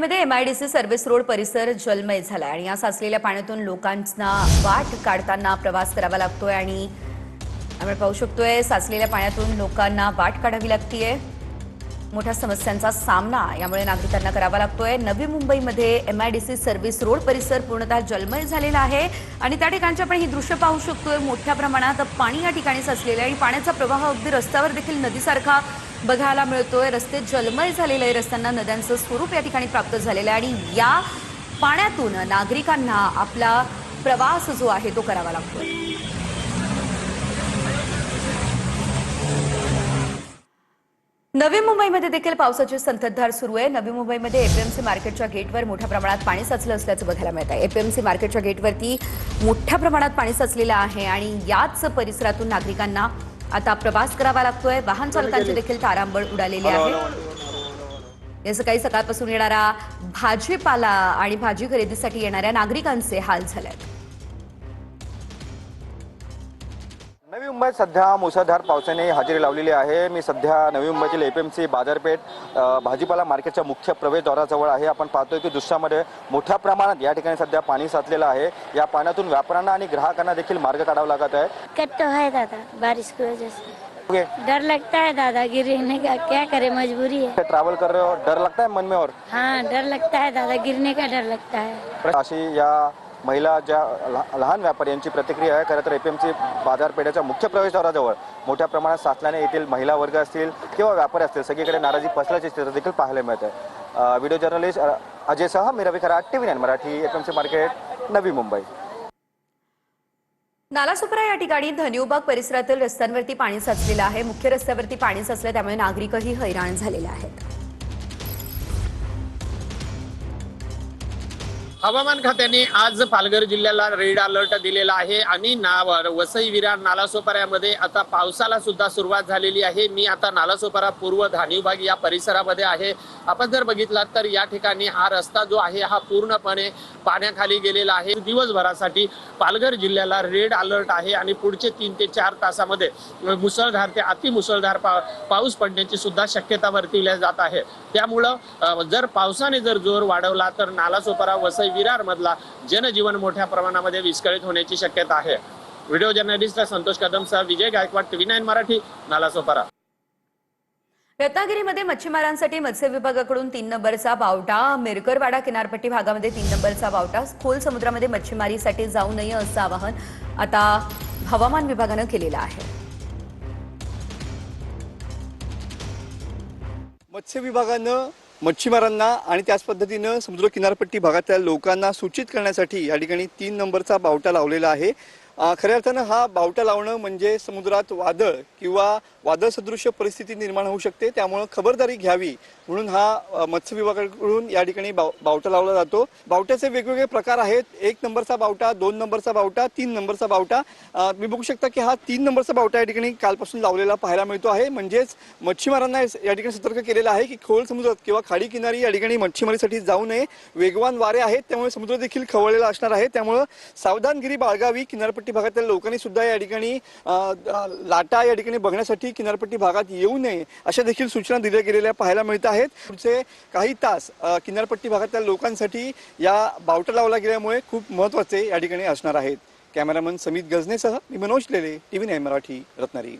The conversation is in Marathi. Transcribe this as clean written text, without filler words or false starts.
मध्ये एमआयडीसी सर्व्हिस रोड परिसर जलमय झाला आणि या साचलेल्या पाण्यातून लोकांना वाट काढताना प्रवास करावा लागतोय आणि आपण पाहू शकतोय साचलेल्या पाण्यातून लोकांना वाट काढावी लागतेय। मोठ्या समस्यांचा सामना यामुळे नागरिकांना करावा लागतोय। नवी मुंबईमध्ये एमआयडीसी सर्व्हिस रोड परिसर पूर्णतः जलमय झालेला आहे आणि त्या ठिकाणची आपण ही दृश्य पाहू शकतोय। मोठ्या प्रमाणात पाणी या ठिकाणी साचलेलं आहे आणि पाण्याचा प्रवाह अगदी रस्त्यावर देखील नदीसारखा बघायला मिळतोय। रस्ते जलमय झालेले आहे, रस्त्यांना नद्यांचं स्वरूप या ठिकाणी प्राप्त झालेलं आहे आणि या पाण्यातून नागरिकांना आपला प्रवास जो आहे तो करावा लागतोय। नवी मुंबईमध्ये देखील पावसाची संततधार सुरू आहे। नवी मुंबईमध्ये एपीएमसी मार्केटच्या गेटवर मोठ्या प्रमाणात पाणी साचलं असल्याचं बघायला मिळत आहे। एपीएमसी मार्केटच्या गेटवरती मोठ्या प्रमाणात पाणी साचलेलं आहे आणि याच परिसरातून नागरिकांना आता प्रवास करावा लागतोय। वाहन चालकांची देखील तारांबळ उडालेली आहे। या सकाळपासून येणारा भाजीपाला आणि भाजी खरेदीसाठी येणाऱ्या नागरिकांचे हाल झाले आहेत। नवी मुंबईत सध्या मुसळधार पावसाने हजेरी लावलेली आहे। मी सध्या नवी मुंबईतील एपीएमसी बाजारपेठ भाजीपाला मार्केटच्या मुख्य प्रवेशद्वाराजवळ आहे। आपण पाहतोय की दृश्यामध्ये मोठ्या प्रमाणात या ठिकाणी सध्या पाणी साचलेलं आहे। या पाण्यातून व्यापाऱ्यांना आणि ग्राहकांना देखील मार्ग काढावा लागत आहे। कट है दादा, बारिश की वजह से डर लगता है दादा, गिरने का क्या करे, मजबूरी है। ट्रैवल कर रहे हो, डर लगता है मन में? और हाँ, डर लगता है दादा, गिरने का डर लगता है। अशी या महिला ज्या लहान व्यापारी यांची प्रतिक्रिया आहे। खरं तर एपीएमसी बाजारपेठेच्या मुख्य प्रवेशद्वाराजवळ मोठ्या प्रमाणात साचल्याने येथील महिला वर्ग असतील किंवा व्यापारी असतील सगळीकडे नाराजी पसरल्याचे चित्र देखील पाहायला मिळत आहे। व्हिडिओ जर्नलिस्ट अजय सह मी Ravi Kharat, TV9 Marathi, APMC market, Navi Mumbai. Nalasopara या ठिकाणी धन्यबाग परिसरातील रस्त्यांवरती पाणी साचलेलं आहे। मुख्य रस्त्यावरती पाणी साचलं त्यामुळे नागरिकही हैराण झालेले आहेत। हवामान खात्याने आज पालघर जिल्ह्याला रेड अलर्ट दिलेला आहे आणि वसई विरार नालासोपाऱ्यामध्ये आता पावसाला सुद्धा सुरुवात झालेली आहे। मी आता नालासोपारा पूर्व धानिवबाग या परिसरामध्ये आहे। आपण जर बघितलात तर या ठिकाणी हा रस्ता जो आहे हा पूर्णपणे पाण्याखाली गेलेला आहे। दिवसभरासाठी पालघर जिल्ह्याला रेड अलर्ट आहे आणि पुढचे 3 ते 4 तासामध्ये मुसळधार ते अतिमुसळधार पाऊस पडण्याची सुद्धा शक्यता वर्तविली जात आहे। त्यामुळं जर पावसाने जर जोर वाढवला तर नालासोपारा वसई विरार मधला जनजीवन मोठ्या प्रमाणामध्ये विस्कळीत होण्याची शक्यता आहे। व्हिडिओ जर्नलिस्ट संतोष कदमसह विजय गायकवाड, TV9 मराठी, नालासोपारा। रत्नागिरीमध्ये मच्छीमारांसाठी मत्स्य विभागाकडून 3 नंबरचा बावटा, मेरकरवाडा किनारपट्टी भागामध्ये 3 नंबरचा बावटा, खोल समुद्रामध्ये मच्छीमारीसाठी जाऊ नये असं आवाहन आता हवामान विभागानं केलेलं आहे। मत्स्य विभागानं मच्छीमारांना आणि त्याच पद्धतीनं समुद्र किनारपट्टी भागातल्या लोकांना सूचित करण्यासाठी या ठिकाणी 3 नंबरचा बावटा लावलेला आहे। खऱ्या अर्थानं हा बावटा लावणं म्हणजे समुद्रात वादळ किंवा वादळ सदृश परिस्थिती निर्माण होऊ शकते, त्यामुळे खबरदारी घ्यावी म्हणून हा मत्स्य विभागाकडून या ठिकाणी बावटा लावला जातो। बावट्याचे वेगवेगळे प्रकार आहेत। 1 नंबरचा बावटा, 2 नंबरचा बावटा, 3 नंबरचा बावटा। मी बघू शकता की हा 3 नंबरचा बावटा या ठिकाणी कालपासून लावलेला पाहायला मिळतो आहे। म्हणजेच मच्छीमारांना या ठिकाणी सतर्क केलेलं आहे की खोल समुद्रात किंवा खाडी किनारी या ठिकाणी मच्छीमारीसाठी जाऊ नये। वेगवान वारे आहेत त्यामुळे समुद्र देखील खवळलेला असणार आहे, त्यामुळे सावधानगिरी बाळगावी। किनारपट्टी भागातील लोकांनी सुद्धा या ठिकाणी लाटा या ठिकाणी बघण्यासाठी किनारपट्टी भागात येऊ नये अशा देखील सूचना दिल्या गेलेल्या पाहायला मिळत आहेत। पुढचे काही तास किनारपट्टी भागातल्या लोकांसाठी या बावटा लावला गेल्यामुळे खूप महत्त्वाचे या ठिकाणी असणार आहेत। कॅमेरामन समित गजनेसह मी मनोज लेले, TV9 मराठी, रत्नागिरी।